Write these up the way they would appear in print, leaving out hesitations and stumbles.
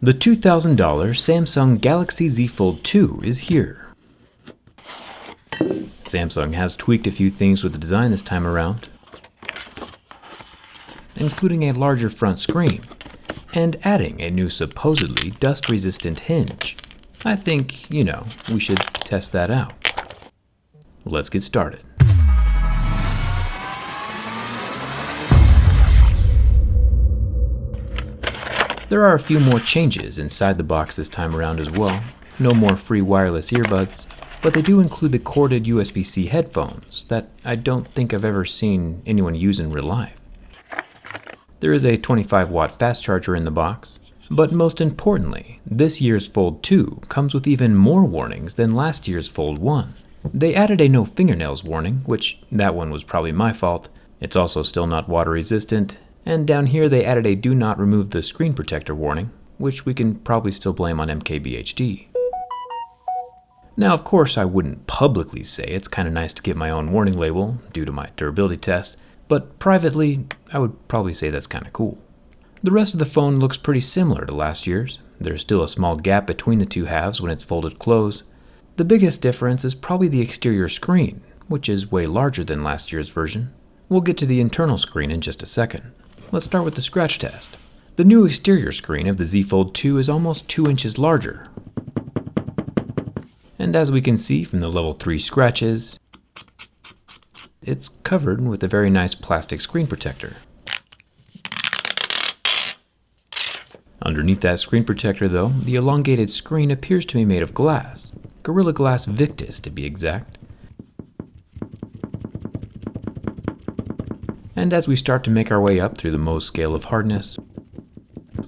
The $2,000 Samsung Galaxy Z Fold 2 is here. Samsung has tweaked a few things with the design this time around, including a larger front screen and adding a new supposedly dust-resistant hinge. I think, we should test that out. Let's get started. There are a few more changes inside the box this time around as well. No more free wireless earbuds, but they do include the corded USB-C headphones that I don't think I've ever seen anyone use in real life. There is a 25-watt fast charger in the box, but most importantly, this year's Fold 2 comes with even more warnings than last year's Fold 1. They added a no fingernails warning, which that one was probably my fault. It's also still not water resistant. And down here they added a do not remove the screen protector warning, which we can probably still blame on MKBHD. Now of course I wouldn't publicly say it's kind of nice to get my own warning label due to my durability test, but privately I would probably say that's kind of cool. The rest of the phone looks pretty similar to last year's. There's still a small gap between the two halves when it's folded close. The biggest difference is probably the exterior screen, which is way larger than last year's version. We'll get to the internal screen in just a second. Let's start with the scratch test. The new exterior screen of the Z Fold 2 is almost 2 inches larger. And as we can see from the level 3 scratches, it's covered with a very nice plastic screen protector. Underneath that screen protector though, the elongated screen appears to be made of glass. Gorilla Glass Victus to be exact. And as we start to make our way up through the Mohs scale of hardness,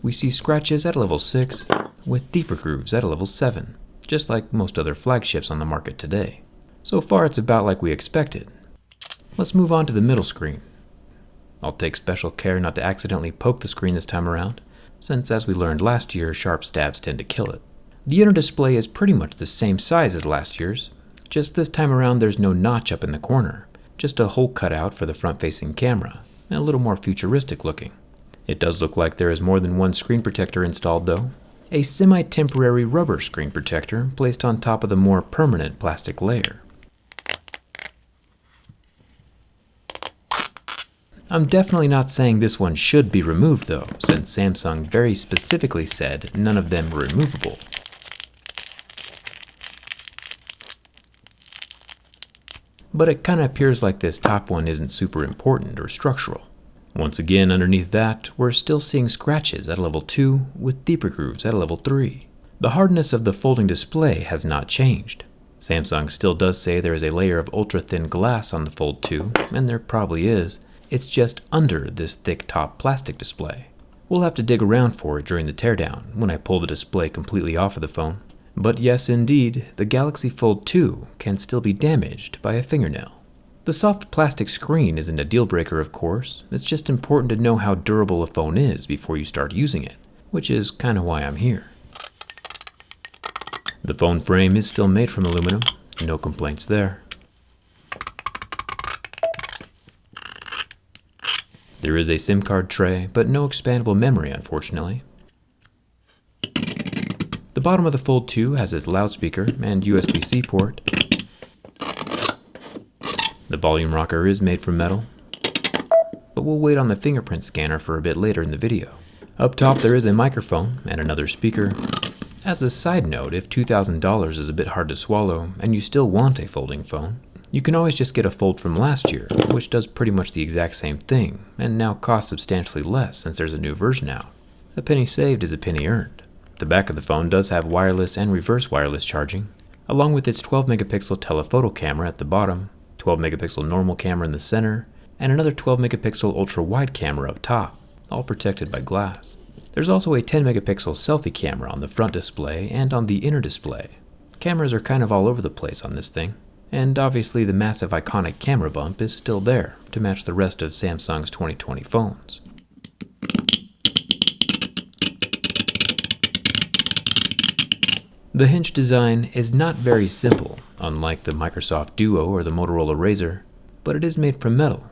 we see scratches at a level 6 with deeper grooves at a level 7, just like most other flagships on the market today. So far it's about like we expected. Let's move on to the middle screen. I'll take special care not to accidentally poke the screen this time around, since as we learned last year, sharp stabs tend to kill it. The inner display is pretty much the same size as last year's, just this time around there's no notch up in the corner. Just a hole cut out for the front-facing camera, and a little more futuristic looking. It does look like there is more than one screen protector installed though. A semi-temporary rubber screen protector placed on top of the more permanent plastic layer. I'm definitely not saying this one should be removed though, since Samsung very specifically said none of them were removable. But it kind of appears like this top one isn't super important or structural. Once again, underneath that, we're still seeing scratches at a level 2 with deeper grooves at a level 3. The hardness of the folding display has not changed. Samsung still does say there is a layer of ultra-thin glass on the Fold 2, and there probably is. It's just under this thick top plastic display. We'll have to dig around for it during the teardown when I pull the display completely off of the phone. But yes, indeed, the Galaxy Fold 2 can still be damaged by a fingernail. The soft plastic screen isn't a deal breaker, of course. It's just important to know how durable a phone is before you start using it, which is kind of why I'm here. The phone frame is still made from aluminum, no complaints there. There is a SIM card tray, but no expandable memory, unfortunately. The bottom of the Fold 2 has its loudspeaker and USB-C port. The volume rocker is made from metal, but we'll wait on the fingerprint scanner for a bit later in the video. Up top there is a microphone and another speaker. As a side note, if $2,000 is a bit hard to swallow and you still want a folding phone, you can always just get a Fold from last year, which does pretty much the exact same thing and now costs substantially less since there's a new version out. A penny saved is a penny earned. The back of the phone does have wireless and reverse wireless charging, along with its 12-megapixel telephoto camera at the bottom, 12-megapixel normal camera in the center, and another 12-megapixel ultra-wide camera up top, all protected by glass. There's also a 10-megapixel selfie camera on the front display and on the inner display. Cameras are kind of all over the place on this thing, and obviously the massive iconic camera bump is still there to match the rest of Samsung's 2020 phones. The hinge design is not very simple, unlike the Microsoft Duo or the Motorola Razr, but it is made from metal.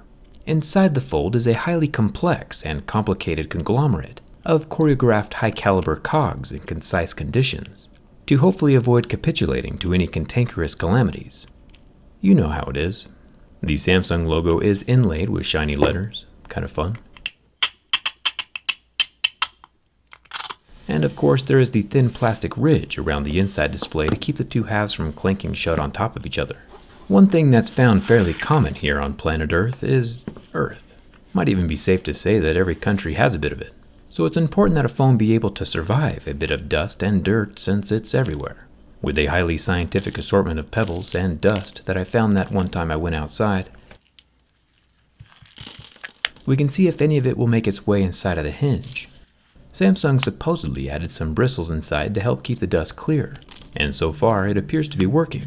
Inside the Fold is a highly complex and complicated conglomerate of choreographed high-caliber cogs in concise conditions, to hopefully avoid capitulating to any cantankerous calamities. You know how it is. The Samsung logo is inlaid with shiny letters, kind of fun. And of course there is the thin plastic ridge around the inside display to keep the two halves from clanking shut on top of each other. One thing that's found fairly common here on planet Earth is Earth. Might even be safe to say that every country has a bit of it. So it's important that a phone be able to survive a bit of dust and dirt since it's everywhere. With a highly scientific assortment of pebbles and dust that I found that one time I went outside, we can see if any of it will make its way inside of the hinge. Samsung supposedly added some bristles inside to help keep the dust clear, and so far it appears to be working.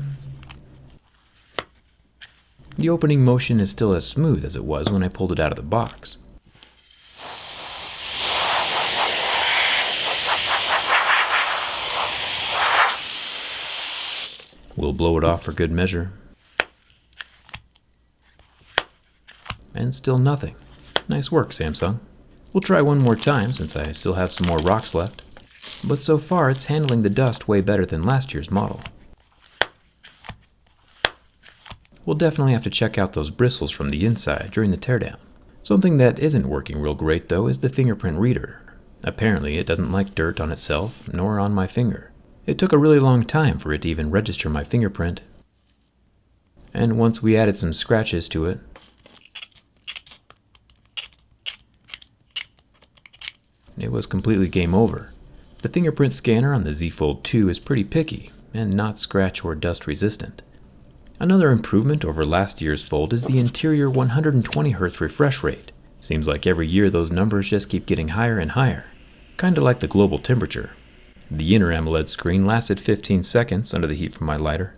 The opening motion is still as smooth as it was when I pulled it out of the box. We'll blow it off for good measure. And still nothing. Nice work, Samsung. We'll try one more time since I still have some more rocks left. But so far it's handling the dust way better than last year's model. We'll definitely have to check out those bristles from the inside during the teardown. Something that isn't working real great though is the Fingerprint Reader. Apparently it doesn't like dirt on itself, nor on my finger. It took a really long time for it to even register my fingerprint. And once we added some scratches to it, it was completely game over. The fingerprint scanner on the Z Fold 2 is pretty picky and not scratch or dust resistant. Another improvement over last year's Fold is the interior 120Hz refresh rate. Seems like every year those numbers just keep getting higher and higher, kinda like the global temperature. The inner AMOLED screen lasted 15 seconds under the heat from my lighter.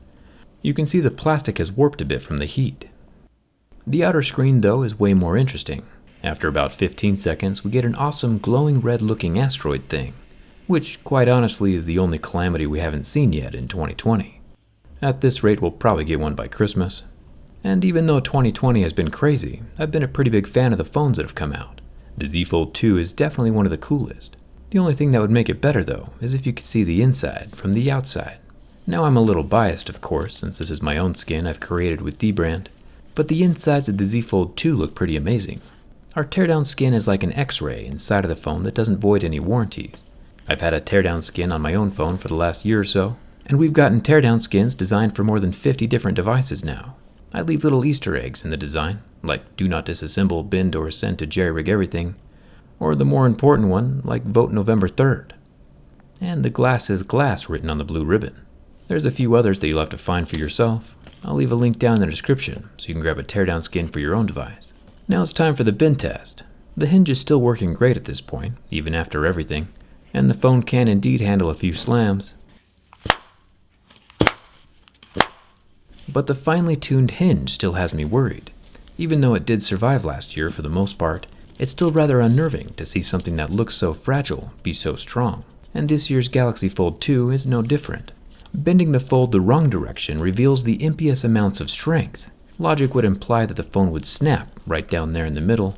You can see the plastic has warped a bit from the heat. The outer screen though is way more interesting. After about 15 seconds we get an awesome glowing red looking asteroid thing, which quite honestly is the only calamity we haven't seen yet in 2020. At this rate we'll probably get one by Christmas. And even though 2020 has been crazy, I've been a pretty big fan of the phones that have come out. The Z Fold 2 is definitely one of the coolest. The only thing that would make it better though is if you could see the inside from the outside. Now I'm a little biased of course since this is my own skin I've created with dbrand, but the insides of the Z Fold 2 look pretty amazing. Our teardown skin is like an X-ray inside of the phone that doesn't void any warranties. I've had a teardown skin on my own phone for the last year or so, and we've gotten teardown skins designed for more than 50 different devices now. I leave little Easter eggs in the design, like do not disassemble, bend, or send to jerry-rig everything, or the more important one, like vote November 3rd. And the glass is glass written on the blue ribbon. There's a few others that you'll have to find for yourself. I'll leave a link down in the description so you can grab a teardown skin for your own device. Now it's time for the bend test. The hinge is still working great at this point, even after everything, and the phone can indeed handle a few slams. But the finely tuned hinge still has me worried. Even though it did survive last year for the most part, it's still rather unnerving to see something that looks so fragile be so strong. And this year's Galaxy Fold 2 is no different. Bending the fold the wrong direction reveals the impious amounts of strength. Logic would imply that the phone would snap right down there in the middle.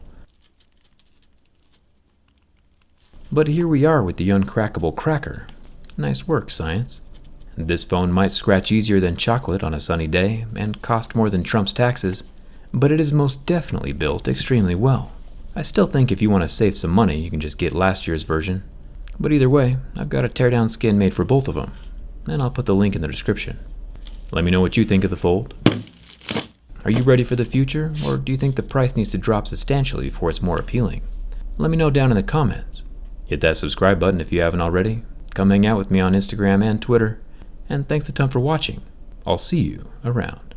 But here we are with the uncrackable cracker. Nice work, science. This phone might scratch easier than chocolate on a sunny day and cost more than Trump's taxes, but it is most definitely built extremely well. I still think if you want to save some money, you can just get last year's version. But either way, I've got a teardown skin made for both of them, and I'll put the link in the description. Let me know what you think of the Fold. Are you ready for the future, or do you think the price needs to drop substantially before it's more appealing? Let me know down in the comments. Hit that subscribe button if you haven't already. Come hang out with me on Instagram and Twitter. And thanks a ton for watching. I'll see you around.